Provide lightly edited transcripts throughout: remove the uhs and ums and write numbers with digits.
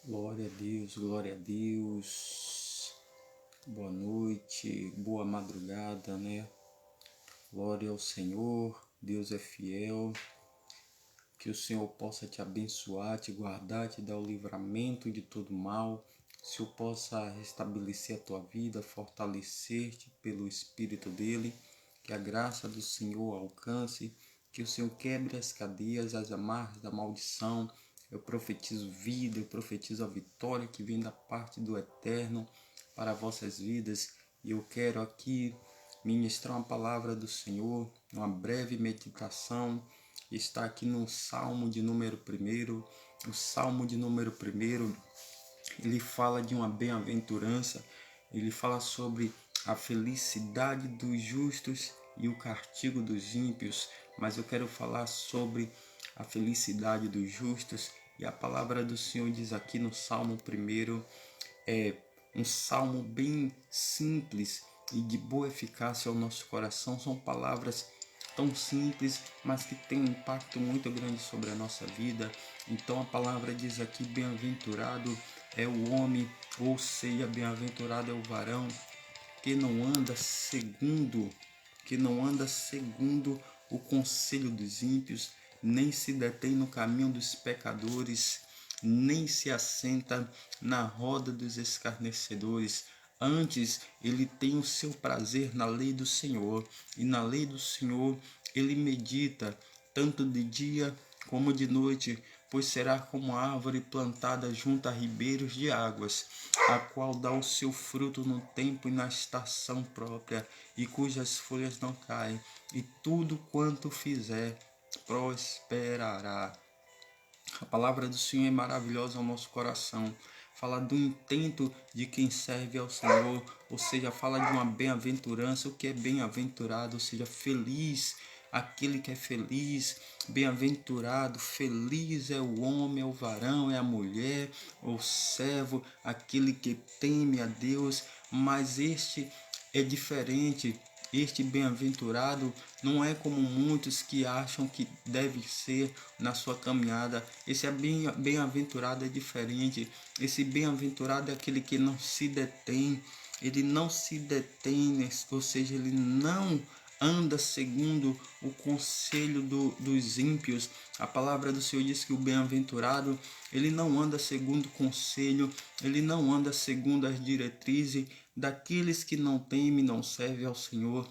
Glória a Deus, glória a Deus. Boa noite, boa madrugada, né? Glória ao Senhor, Deus é fiel. Que o Senhor possa te abençoar, te guardar, te dar o livramento de todo mal. Que o Senhor possa restabelecer a tua vida, fortalecer-te pelo Espírito dele. Que a graça do Senhor alcance, que o Senhor quebre as cadeias, as amarras da maldição. Eu profetizo vida, eu profetizo a vitória que vem da parte do Eterno para vossas vidas. E eu quero aqui ministrar uma palavra do Senhor, uma breve meditação. Está aqui no Salmo de número 1. O Salmo de número 1, ele fala de uma bem-aventurança, ele fala sobre a felicidade dos justos e o castigo dos ímpios, mas eu quero falar sobre a felicidade dos justos. E a palavra do Senhor diz aqui no Salmo 1, é um salmo bem simples e de boa eficácia ao nosso coração. São palavras tão simples, mas que têm um impacto muito grande sobre a nossa vida. Então a palavra diz aqui: bem-aventurado é o homem, ou seja, bem-aventurado é o varão que não anda segundo o conselho dos ímpios, nem se detém no caminho dos pecadores, nem se assenta na roda dos escarnecedores. Antes, ele tem o seu prazer na lei do Senhor, e na lei do Senhor ele medita, tanto de dia como de noite, pois será como árvore plantada junto a ribeiros de águas, a qual dá o seu fruto no tempo e na estação própria, e cujas folhas não caem, e tudo quanto fizer prosperará. A palavra do Senhor é maravilhosa ao nosso coração. Fala do intento de quem serve ao Senhor, ou seja, fala de uma bem-aventurança, o que é bem-aventurado, ou seja, feliz, aquele que é feliz, bem-aventurado, feliz é o homem, é o varão, é a mulher, o servo, aquele que teme a Deus, mas este é diferente. Este bem-aventurado não é como muitos que acham que deve ser na sua caminhada. Esse bem-aventurado é diferente. Esse bem-aventurado é aquele que não se detém. Ele não se detém, ou seja, ele não anda segundo o conselho dos ímpios. A palavra do Senhor diz que o bem-aventurado, ele não anda segundo o conselho, ele não anda segundo as diretrizes daqueles que não temem, não servem ao Senhor,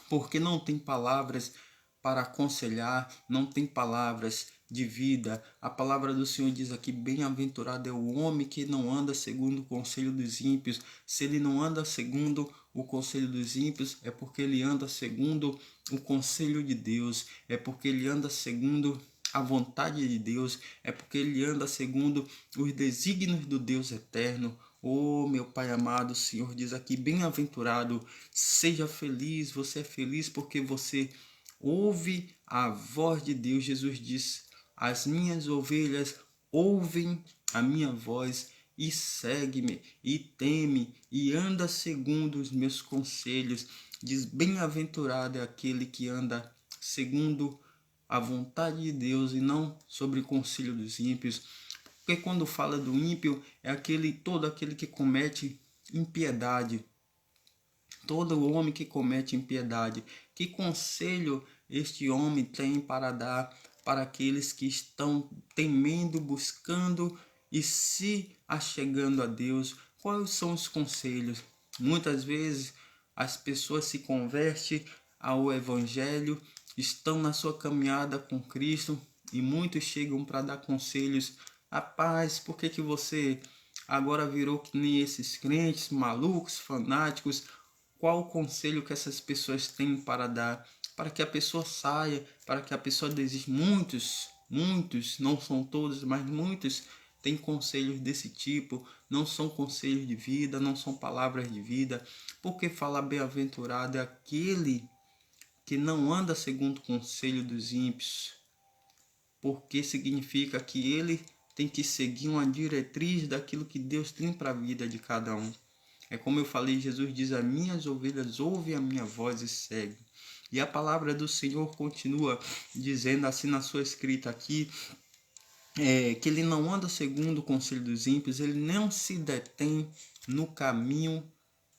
porque não tem palavras para aconselhar, não tem palavras de vida. A palavra do Senhor diz aqui: bem-aventurado é o homem que não anda segundo o conselho dos ímpios. Se ele não anda segundo o conselho dos ímpios, é porque ele anda segundo o conselho de Deus, é porque ele anda segundo a vontade de Deus, é porque ele anda segundo os desígnios do Deus eterno. Oh, meu Pai amado, o Senhor diz aqui: bem-aventurado, seja feliz. Você é feliz porque você ouve a voz de Deus. Jesus diz: as minhas ovelhas ouvem a minha voz e segue-me, e teme, e anda segundo os meus conselhos. Diz: bem-aventurado é aquele que anda segundo a vontade de Deus e não sobre o conselho dos ímpios. Porque quando fala do ímpio, é todo aquele que comete impiedade. Todo homem que comete impiedade. Que conselho este homem tem para dar para aqueles que estão temendo, buscando e se achegando a Deus? Quais são os conselhos? Muitas vezes as pessoas se convertem ao Evangelho, estão na sua caminhada com Cristo e muitos chegam para dar conselhos. Rapaz, por que você agora virou que nem esses crentes malucos, fanáticos? Qual o conselho que essas pessoas têm para dar? Para que a pessoa saia, para que a pessoa desista. Muitos, não são todos, mas muitos têm conselhos desse tipo. Não são conselhos de vida, não são palavras de vida. Porque falar bem-aventurado é aquele que não anda segundo o conselho dos ímpios, porque significa que ele tem que seguir uma diretriz daquilo que Deus tem para a vida de cada um. É como eu falei, Jesus diz: as minhas ovelhas ouvem a minha voz e seguem. E a palavra do Senhor continua dizendo assim na sua escrita aqui, que ele não anda segundo o conselho dos ímpios, ele não se detém no caminho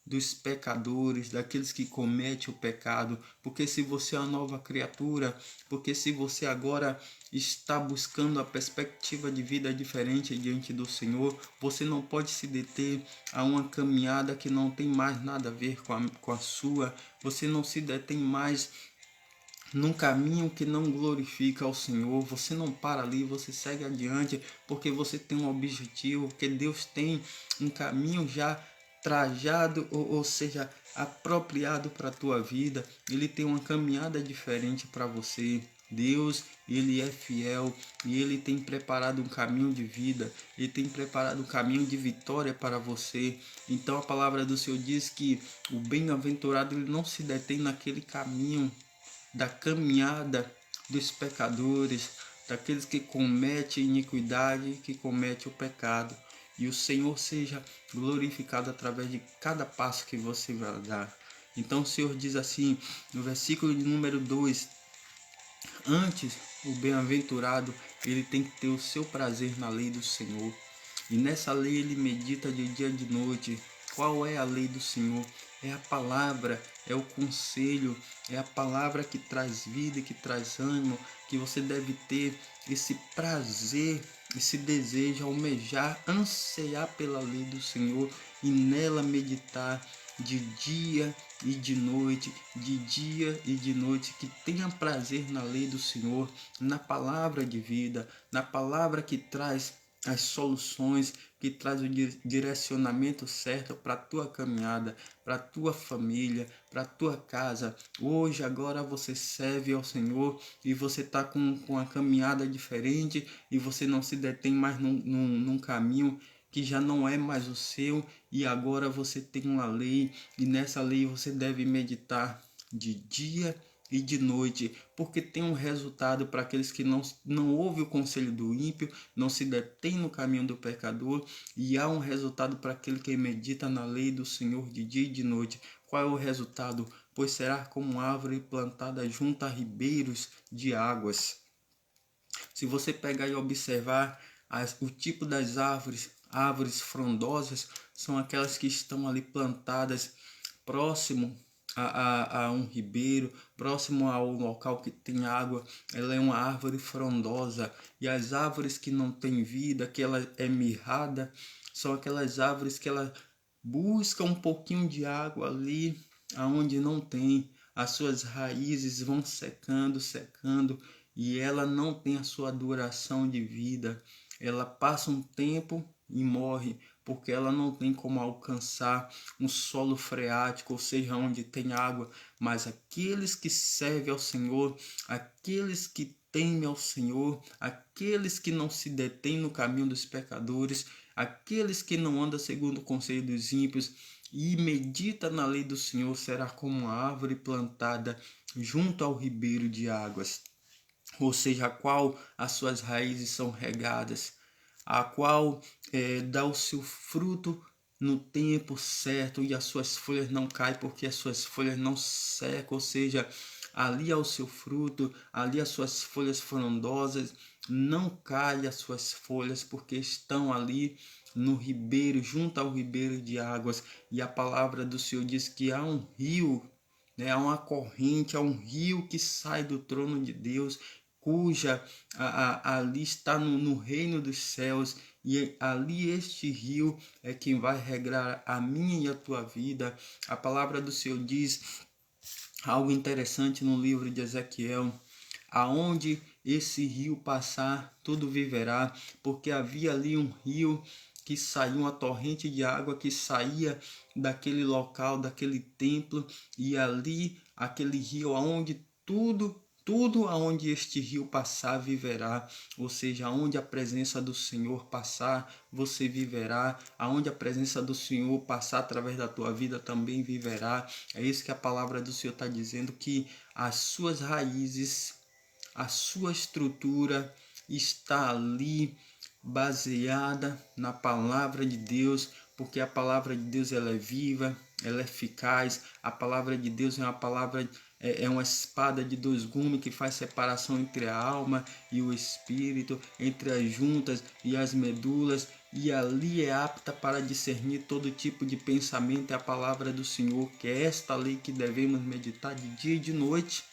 dos pecadores, daqueles que cometem o pecado, porque se você é uma nova criatura, porque se você agora está buscando a perspectiva de vida diferente diante do Senhor, você não pode se deter a uma caminhada que não tem mais nada a ver com a sua, você não se detém mais num caminho que não glorifica ao Senhor, você não para ali, você segue adiante, porque você tem um objetivo, porque Deus tem um caminho já trajado, ou seja, apropriado para a tua vida. Ele tem uma caminhada diferente para você. Deus, ele é fiel e ele tem preparado um caminho de vida, ele tem preparado um caminho de vitória para você. Então a palavra do Senhor diz que o bem-aventurado ele não se detém naquele caminho da caminhada dos pecadores, daqueles que cometem iniquidade, que cometem o pecado. E o Senhor seja glorificado através de cada passo que você vai dar. Então o Senhor diz assim, no versículo de número 2, antes o bem-aventurado, ele tem que ter o seu prazer na lei do Senhor. E nessa lei ele medita de dia e de noite. Qual é a lei do Senhor? É a palavra, é o conselho, é a palavra que traz vida, que traz ânimo, que você deve ter esse prazer, esse desejo, almejar, ansiar pela lei do Senhor e nela meditar de dia e de noite, que tenha prazer na lei do Senhor, na palavra de vida, na palavra que traz as soluções, que traz o direcionamento certo para a tua caminhada, para a tua família, para a tua casa. Hoje, agora você serve ao Senhor e você está com a caminhada diferente e você não se detém mais num caminho que já não é mais o seu, e agora você tem uma lei, e nessa lei você deve meditar de dia e de noite, porque tem um resultado para aqueles que não ouvem o conselho do ímpio, não se detém no caminho do pecador, e há um resultado para aquele que medita na lei do Senhor de dia e de noite. Qual é o resultado? Pois será como árvore plantada junto a ribeiros de águas. Se você pegar e observar o tipo das árvores frondosas, são aquelas que estão ali plantadas próximo a um ribeiro, próximo ao local que tem água. Ela é uma árvore frondosa. E as árvores que não têm vida, que ela é mirrada, são aquelas árvores que ela busca um pouquinho de água ali aonde não tem. As suas raízes vão secando, secando, e ela não tem a sua duração de vida. Ela passa um tempo e morre, porque ela não tem como alcançar um solo freático, ou seja, onde tem água. Mas aqueles que servem ao Senhor, aqueles que temem ao Senhor, aqueles que não se detêm no caminho dos pecadores, aqueles que não andam segundo o conselho dos ímpios, e medita na lei do Senhor, será como uma árvore plantada junto ao ribeiro de águas, ou seja, a qual as suas raízes são regadas, a qual dá o seu fruto no tempo certo, e as suas folhas não caem, porque as suas folhas não secam, ou seja, ali há o seu fruto, ali as suas folhas frondosas, não caem as suas folhas, porque estão ali no ribeiro, junto ao ribeiro de águas. E a palavra do Senhor diz que há um rio, né, há uma corrente, há um rio que sai do trono de Deus, cuja ali está no reino dos céus, e ali este rio é quem vai regrar a minha e a tua vida. A palavra do Senhor diz algo interessante no livro de Ezequiel: aonde esse rio passar, tudo viverá, porque havia ali um rio que saía, uma torrente de água que saía daquele local, daquele templo, e ali aquele rio aonde tudo aonde este rio passar viverá, ou seja, aonde a presença do Senhor passar, você viverá, aonde a presença do Senhor passar através da tua vida também viverá. É isso que a palavra do Senhor está dizendo, que as suas raízes, a sua estrutura está ali baseada na palavra de Deus, porque a palavra de Deus ela é viva, ela é eficaz. A palavra de Deus é uma palavra é uma espada de dois gumes que faz separação entre a alma e o espírito, entre as juntas e as medulas, e ali é apta para discernir todo tipo de pensamento. É a palavra do Senhor, que é esta lei que devemos meditar de dia e de noite,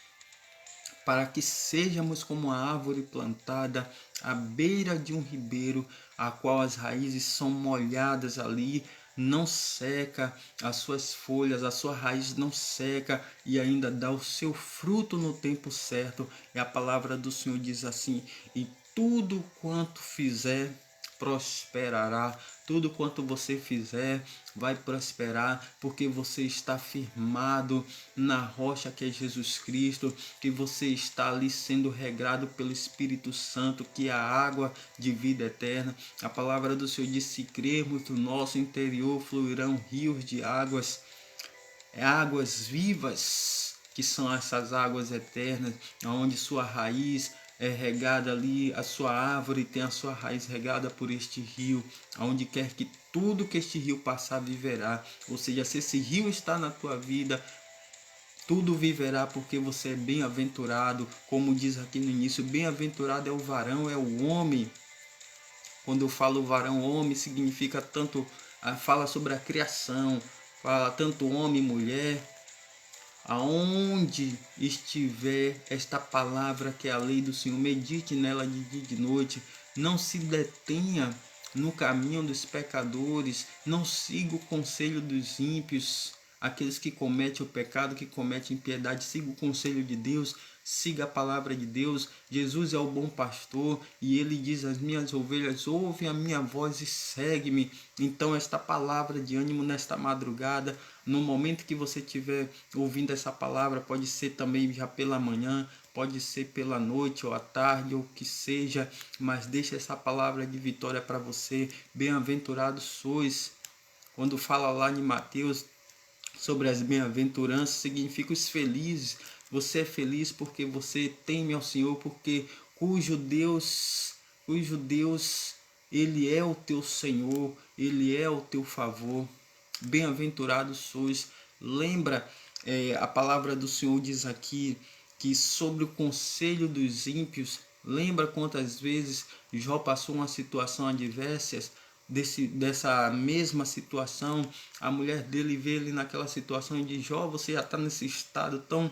para que sejamos como a árvore plantada à beira de um ribeiro, a qual as raízes são molhadas ali, não seca as suas folhas, a sua raiz não seca e ainda dá o seu fruto no tempo certo. E a palavra do Senhor diz assim: e tudo quanto fizer prosperará. Tudo quanto você fizer vai prosperar, porque você está firmado na rocha que é Jesus Cristo, que você está ali sendo regrado pelo Espírito Santo, que é a água de vida eterna. A palavra do Senhor diz: se crermos, do nosso interior fluirão rios de águas vivas, que são essas águas eternas, onde sua raiz é regada ali, a sua árvore tem a sua raiz regada por este rio, aonde quer que tudo que este rio passar viverá. Ou seja, se esse rio está na tua vida, tudo viverá, porque você é bem-aventurado. Como diz aqui no início, bem-aventurado é o varão, é o homem. Quando eu falo varão, homem, significa tanto, fala sobre a criação, fala tanto homem e mulher. Aonde estiver esta palavra que é a lei do Senhor, medite nela de dia e de noite. Não se detenha no caminho dos pecadores, não siga o conselho dos ímpios, aqueles que cometem o pecado, que cometem impiedade. Siga o conselho de Deus, siga a palavra de Deus. Jesus é o bom pastor e ele diz: as minhas ovelhas ouvem a minha voz e seguem-me. Então esta palavra de ânimo nesta madrugada, no momento que você estiver ouvindo essa palavra, pode ser também já pela manhã, pode ser pela noite ou à tarde, ou o que seja, mas deixa essa palavra de vitória para você. Bem-aventurados sois. Quando fala lá em Mateus sobre as bem-aventuranças, significa os felizes. Você é feliz porque você teme ao Senhor, porque cujo Deus, ele é o teu Senhor, ele é o teu favor. Bem-aventurados sois. Lembra, a palavra do Senhor diz aqui que sobre o conselho dos ímpios, lembra quantas vezes Jó passou uma situação adversa, dessa mesma situação. A mulher dele vê ele naquela situação e diz: Jó, você já está nesse estado tão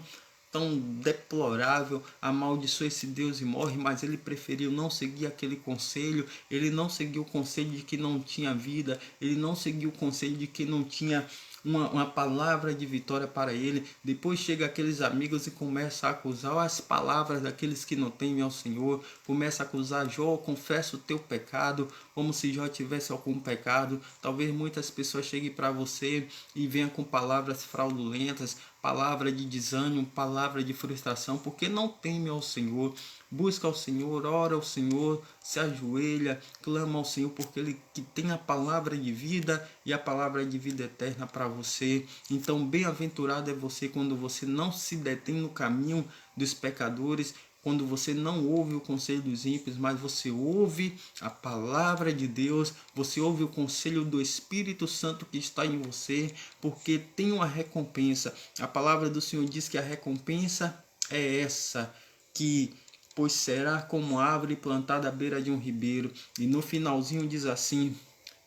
deplorável, amaldiçoa esse Deus e morre. Mas ele preferiu não seguir aquele conselho, ele não seguiu o conselho de que não tinha vida, ele não seguiu o conselho de que não tinha uma palavra de vitória para ele. Depois chega aqueles amigos e começa a acusar as palavras daqueles que não temem ao Senhor, começa a acusar Jó: confessa o teu pecado, como se Jó tivesse algum pecado. Talvez muitas pessoas cheguem para você e venham com palavras fraudulentas, palavra de desânimo, palavra de frustração, porque não teme ao Senhor. Busca ao Senhor, ora ao Senhor, se ajoelha, clama ao Senhor, porque Ele que tem a palavra de vida e a palavra de vida eterna para você. Então, bem-aventurado é você quando você não se detém no caminho dos pecadores, quando você não ouve o conselho dos ímpios, mas você ouve a palavra de Deus, você ouve o conselho do Espírito Santo que está em você, porque tem uma recompensa. A palavra do Senhor diz que a recompensa é essa, que pois será como árvore plantada à beira de um ribeiro. E no finalzinho diz assim: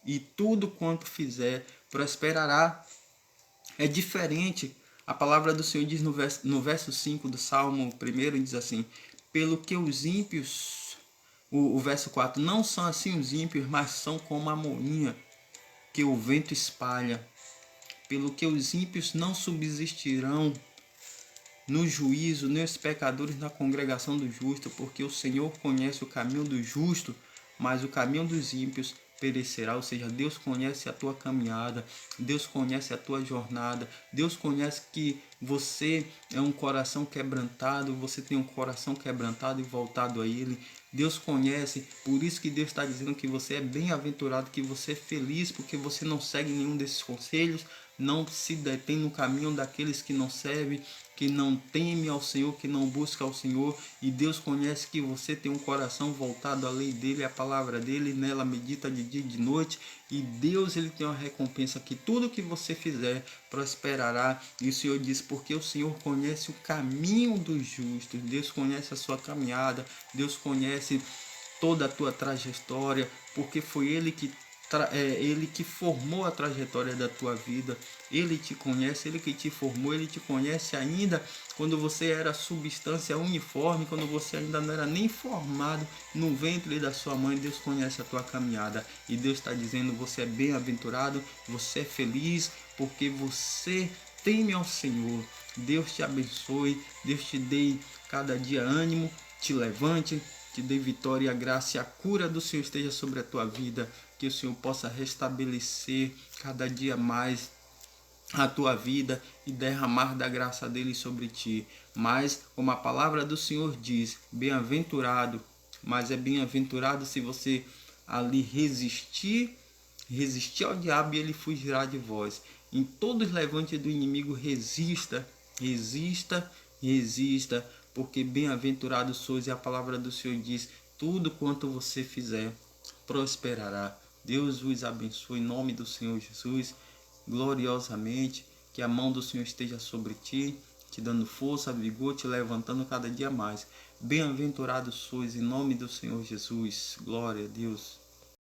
e tudo quanto fizer prosperará. É diferente. A palavra do Senhor diz no verso 5 do Salmo 1, diz assim: pelo que os ímpios, o verso 4, não são assim os ímpios, mas são como a moinha que o vento espalha. Pelo que os ímpios não subsistirão no juízo, nem os pecadores na congregação do justo, porque o Senhor conhece o caminho do justo, mas o caminho dos ímpios perecerá. Ou seja, Deus conhece a tua caminhada, Deus conhece a tua jornada, Deus conhece que você é um coração quebrantado, você tem um coração quebrantado e voltado a Ele. Deus conhece, por isso que Deus está dizendo que você é bem-aventurado, que você é feliz, porque você não segue nenhum desses conselhos, não se detém no caminho daqueles que não servem, que não teme ao Senhor, que não busca ao Senhor. E Deus conhece que você tem um coração voltado à lei dele, à palavra dele, nela medita de dia e de noite. E Deus, ele tem uma recompensa, que tudo que você fizer prosperará. E o Senhor diz, porque o Senhor conhece o caminho dos justos. Deus conhece a sua caminhada, Deus conhece toda a tua trajetória, porque foi ele que formou a trajetória da tua vida. Ele te conhece, ele que te formou, ele te conhece ainda quando você era substância uniforme, quando você ainda não era nem formado no ventre da sua mãe. Deus conhece a tua caminhada e Deus está dizendo, você é bem-aventurado, você é feliz, porque você teme ao Senhor. Deus te abençoe, Deus te dê cada dia ânimo, te levante, te dê vitória, a graça e a cura do Senhor esteja sobre a tua vida, que o Senhor possa restabelecer cada dia mais a tua vida e derramar da graça dele sobre ti. Mas, como a palavra do Senhor diz, bem-aventurado, mas é bem-aventurado se você ali resistir ao diabo e ele fugirá de vós. Em todos os levantes do inimigo, resista, resista, resista, porque bem-aventurado sois, e a palavra do Senhor diz, tudo quanto você fizer prosperará. Deus vos abençoe em nome do Senhor Jesus, gloriosamente, que a mão do Senhor esteja sobre ti, te dando força, vigor, te levantando cada dia mais. Bem-aventurado sois em nome do Senhor Jesus. Glória a Deus.